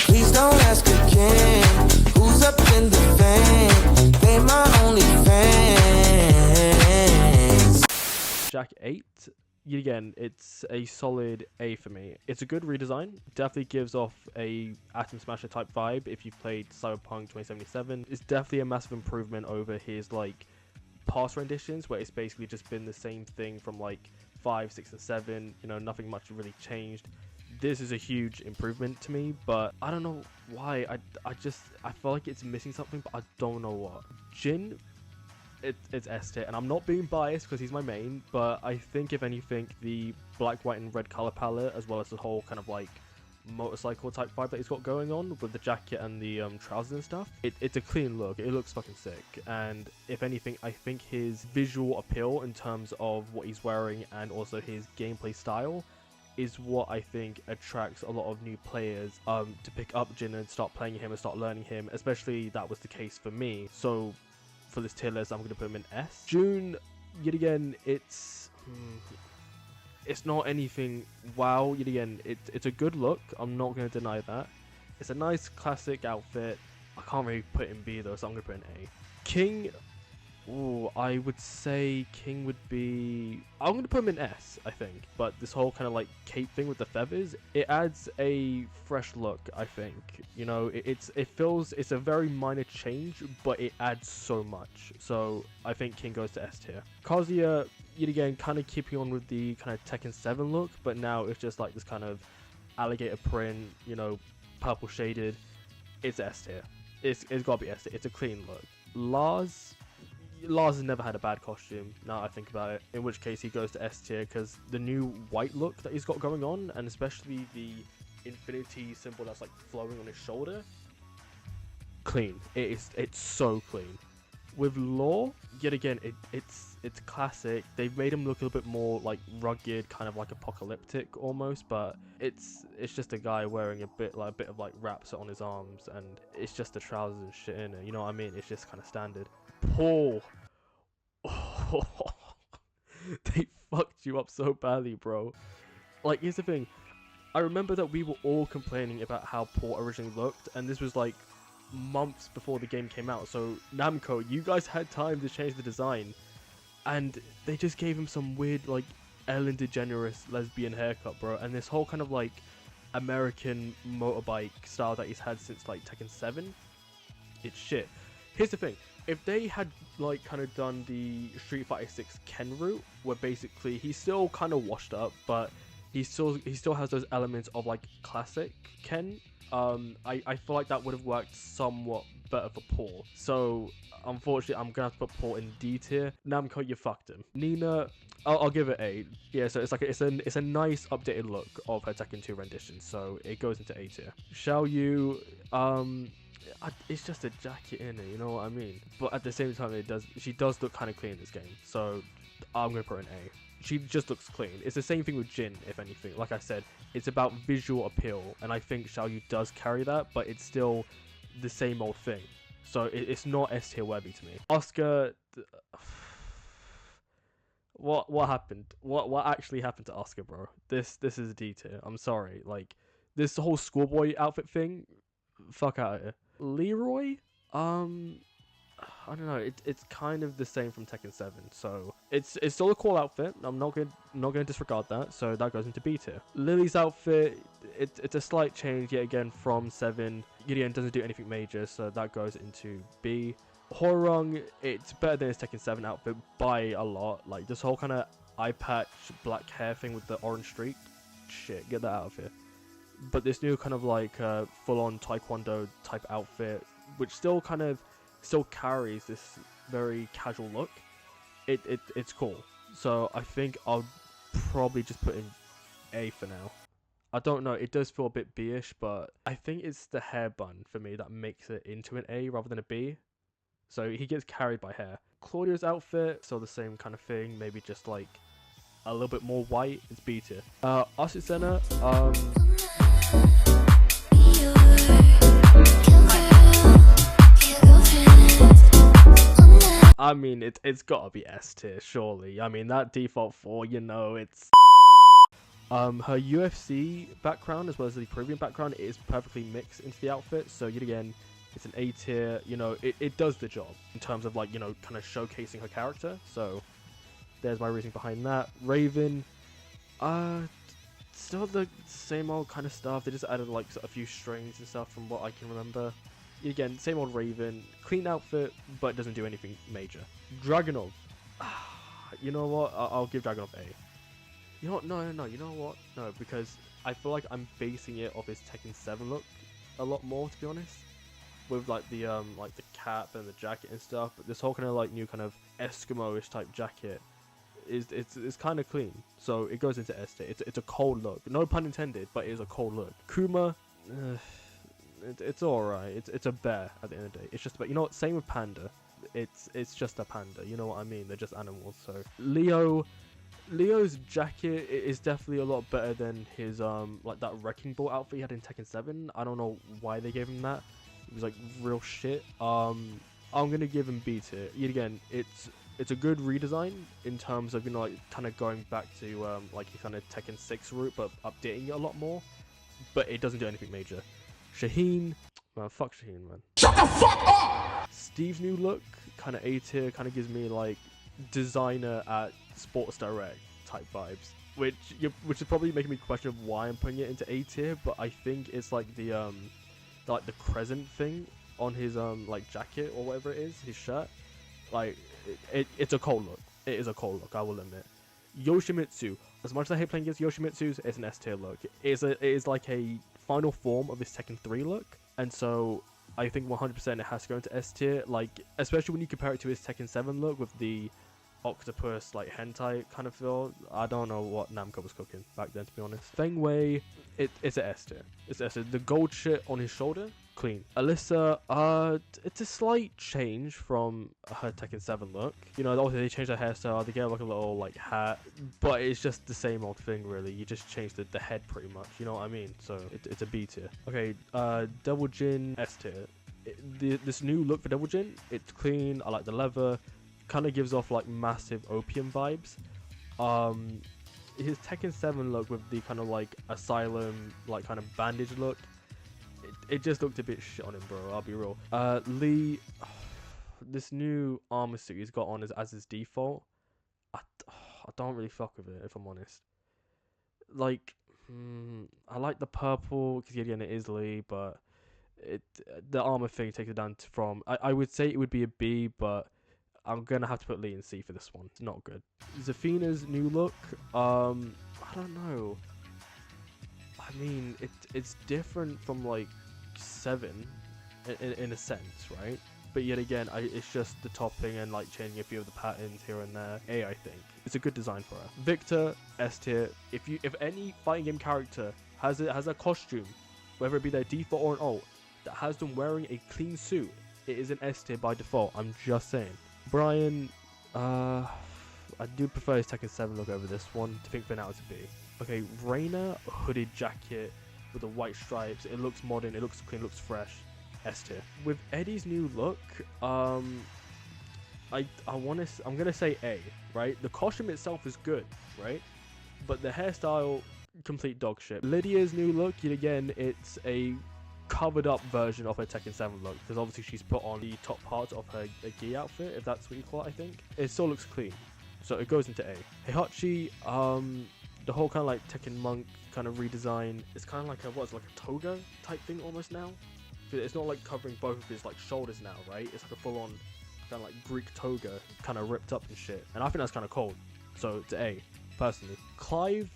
Please don't ask again. Who's up in the van? They my only fans. Jack 8. Yet again, it's a solid A for me. It's a good redesign. Definitely gives off a Atom Smasher type vibe if you've played Cyberpunk 2077. It's definitely a massive improvement over his like past renditions, where it's basically just been the same thing from like 5, 6, and 7. You know, nothing much really changed. This is a huge improvement to me, but I don't know why. I feel like it's missing something, but I don't know what. Jin, it's S tier, and I'm not being biased because he's my main, but I think if anything, the black, white, and red color palette, as well as the whole kind of like motorcycle type vibe that he's got going on with the jacket and the trousers and stuff, it's a clean look. It looks fucking sick, and if anything, I think his visual appeal in terms of what he's wearing and also his gameplay style is what I think attracts a lot of new players to pick up Jin and start playing him and start learning him. Especially that was the case for me. So for this tier list, I'm going to put him in S. June, yet again, it's not anything wow. Yet again, it's a good look. I'm not going to deny that. It's a nice classic outfit. I can't really put in B though, so I'm going to put in A. King, ooh, I would say King would be... I'm going to put him in S, I think. But this whole kind of like cape thing with the feathers, it adds a fresh look, I think. You know, it's a very minor change, but it adds so much. So I think King goes to S tier. Kazuya, yet again, kind of keeping on with the kind of Tekken 7 look, but now it's just like this kind of alligator print, you know, purple shaded. It's S tier. It's got to be S tier. It's a clean look. Lars has never had a bad costume, now I think about it, in which case he goes to S tier because the new white look that he's got going on, and especially the infinity symbol that's like flowing on his shoulder, clean. It's so clean. With Law, yet again, it's classic. They've made him look a little bit more like rugged, kind of like apocalyptic almost, but it's just a guy wearing a bit of like wraps on his arms, and it's just the trousers and shit in it, you know what I mean? It's just kind of standard. Paul, oh, they fucked you up so badly, bro. Like, here's the thing. I remember that we were all complaining about how Paul originally looked, and this was like months before the game came out. So Namco, you guys had time to change the design, and they just gave him some weird like Ellen DeGeneres lesbian haircut, bro. And this whole kind of like American motorbike style that he's had since like Tekken 7, it's shit. Here's the thing. If they had like kind of done the Street Fighter 6 Ken route, where basically he's still kind of washed up, but he still has those elements of like classic Ken, I feel like that would have worked somewhat better for Paul. So unfortunately, I'm gonna have to put Paul in D tier. Namco, you fucked him. Nina, I'll give it A. Yeah, so it's a nice updated look of her Tekken 2 rendition, so it goes into A tier. Xiaoyu, it's just a jacket in it, you know what I mean? But at the same time, she does look kind of clean in this game, so I'm gonna put her in A. She just looks clean. It's the same thing with Jin, if anything. Like I said, it's about visual appeal, and I think Xiaoyu does carry that, but it's still the same old thing. So it's not S tier worthy to me. Oscar, what happened? What actually happened to Oscar, bro? This is a D tier. I'm sorry. Like, this whole schoolboy outfit thing, fuck out of here. Leroy, I don't know. It's kind of the same from Tekken 7, so it's still a cool outfit. I'm not gonna disregard that. So that goes into B tier. Lily's outfit, it's a slight change yet again from 7. Gideon doesn't do anything major, so that goes into B. Horong, it's better than his Tekken 7 outfit by a lot. Like this whole kind of eye patch black hair thing with the orange streak, shit, get that out of here. But this new kind of like full-on taekwondo type outfit, which still carries this very casual look, it's cool. So I think I'll probably just put in A for now. I don't know, it does feel a bit B-ish, but I think it's the hair bun for me that makes it into an A rather than a B. So he gets carried by hair. Claudio's outfit, still the same kind of thing, maybe just like a little bit more white. It's B tier. Asusena, I mean, it's gotta be S tier, surely. I mean, that default 4, you know, it's... Her UFC background as well as the Peruvian background is perfectly mixed into the outfit. So yet again, it's an A tier. You know, it does the job in terms of like, you know, kind of showcasing her character. So there's my reasoning behind that. Raven, still the same old kind of stuff. They just added like a few strings and stuff from what I can remember. Again, same old Raven, clean outfit, but doesn't do anything major. Dragunov, you know what? I'll give Dragunov A. You know what? No. You know what? No, because I feel like I'm basing it off his Tekken 7 look a lot more, to be honest. With like the cap and the jacket and stuff. But this whole kind of like new kind of Eskimo-ish type jacket it's kind of clean. So it goes into S tier. It's a cold look. No pun intended, but it is a cold look. Kuma, it's alright. It's a bear at the end of the day. It's just about, you know what? Same with Panda. It's just a panda. You know what I mean? They're just animals. So Leo's jacket is definitely a lot better than his like that wrecking ball outfit he had in Tekken 7. I don't know why they gave him that. It was like real shit. I'm gonna give him B tier. Yet again, it's a good redesign in terms of, you know, like kind of going back to like his kind of Tekken 6 route, but updating it a lot more. But it doesn't do anything major. Shaheen, man, fuck Shaheen, man. Shut the fuck up! Steve's new look, kind of A tier, kind of gives me like designer at Sports Direct type vibes, which is probably making me question why I'm putting it into A tier. But I think it's like the crescent thing on his like jacket or whatever it is, his shirt. Like it's a cold look. It is a cold look, I will admit. Yoshimitsu, as much as I hate playing against Yoshimitsu's, it's an S tier look. It is like a final form of his Tekken 3 look, and so I think 100% it has to go into S tier. Like, especially when you compare it to his Tekken 7 look with the octopus like hentai kind of feel. I don't know what Namco was cooking back then, to be honest. Feng Wei, it's an S tier. It's S tier. The gold shit on his shoulder, clean. Alyssa, it's a slight change from her Tekken 7 look. You know, obviously they changed her hairstyle. They gave like a little like hat, but it's just the same old thing really. You just changed the head pretty much. You know what I mean? So it's a B tier. Okay, Devil Jin, S tier. This new look for Devil Jin, it's clean. I like the leather. Kind of gives off like massive opium vibes. His Tekken 7 look with the kind of like asylum like kind of bandage look, it just looked a bit shit on him, bro. I'll be real. Lee, this new armor suit he's got on as his default, I don't really fuck with it, if I'm honest. Like, I like the purple because again it is Lee, but the armor thing takes it down from I would say it would be a B, but I'm gonna have to put Lee in C for this one. It's not good. Zafina's new look, I don't know. I mean, it's different from like 7 in a sense, right? But yet again, it's just the topping and like changing a few of the patterns here and there. A, I think it's a good design for her. Victor, S tier. If any fighting game character has a costume, whether it be their default or an alt, that has them wearing a clean suit, it is an S tier by default. I'm just saying. Brian, I do prefer his Tekken 7 look over this one. To think for now to be. Okay, Reina, hooded jacket with the white stripes. It looks modern. It looks clean. Looks fresh. S tier. With Eddie's new look, I'm gonna say A. Right, the costume itself is good, right, but the hairstyle, complete dog shit. Lydia's new look, yet again, it's a covered up version of her Tekken 7 look, because obviously she's put on the top part of her gi outfit, if that's what you call it. I think it still looks clean, so it goes into A. Heihachi, the whole kind of like Tekken Monk kind of redesign, it's kind of like a toga type thing almost now. It's not like covering both of his like shoulders now, right? It's like a full-on kind of like Greek toga, kind of ripped up and shit, and I think that's kind of cold, so it's A personally. Clive,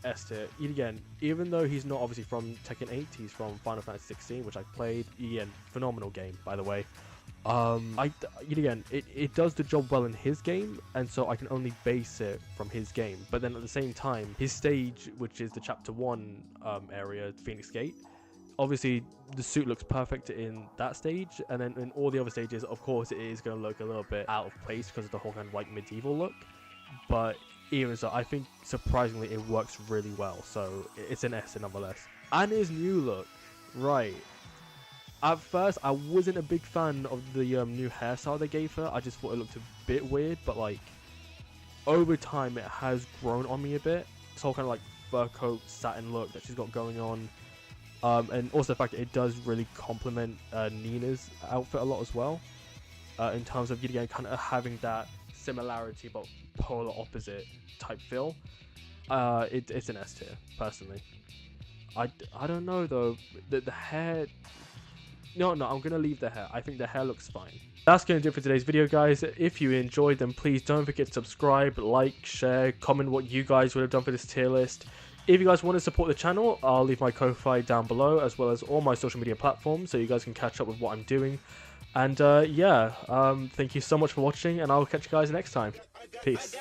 S tier. Again, even though he's not obviously from Tekken 8, he's from Final Fantasy 16, which I played. Again, phenomenal game, by the way. It does the job well in his game, and so I can only base it from his game. But then at the same time, his stage, which is the Chapter 1 area, Phoenix Gate, obviously the suit looks perfect in that stage, and then in all the other stages, of course, it is going to look a little bit out of place because of the whole kind of like medieval look. But even so, I think surprisingly it works really well, so it's an S nonetheless. And his new look, right? At first, I wasn't a big fan of the new hairstyle they gave her. I just thought it looked a bit weird, but like over time, it has grown on me a bit. this whole kind of like fur coat satin look that she's got going on. And also the fact that it does really complement Nina's outfit a lot as well, in terms of, again, kind of having that similarity but polar opposite type feel. It's an S tier, personally. I don't know though, the hair, no, I'm gonna leave the hair. I think the hair looks fine. That's gonna do it for today's video, guys. If you enjoyed, then please don't forget to subscribe, like, share, comment what you guys would have done for this tier list. If you guys want to support the channel, I'll leave my Ko-Fi down below, as well as all my social media platforms, so you guys can catch up with what I'm doing. And yeah, thank you so much for watching, and I'll catch you guys next time. Peace.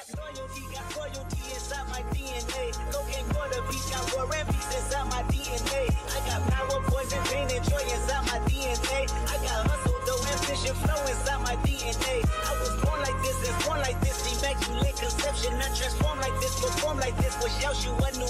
Conception, not transform like this, perform like this, which shows you a new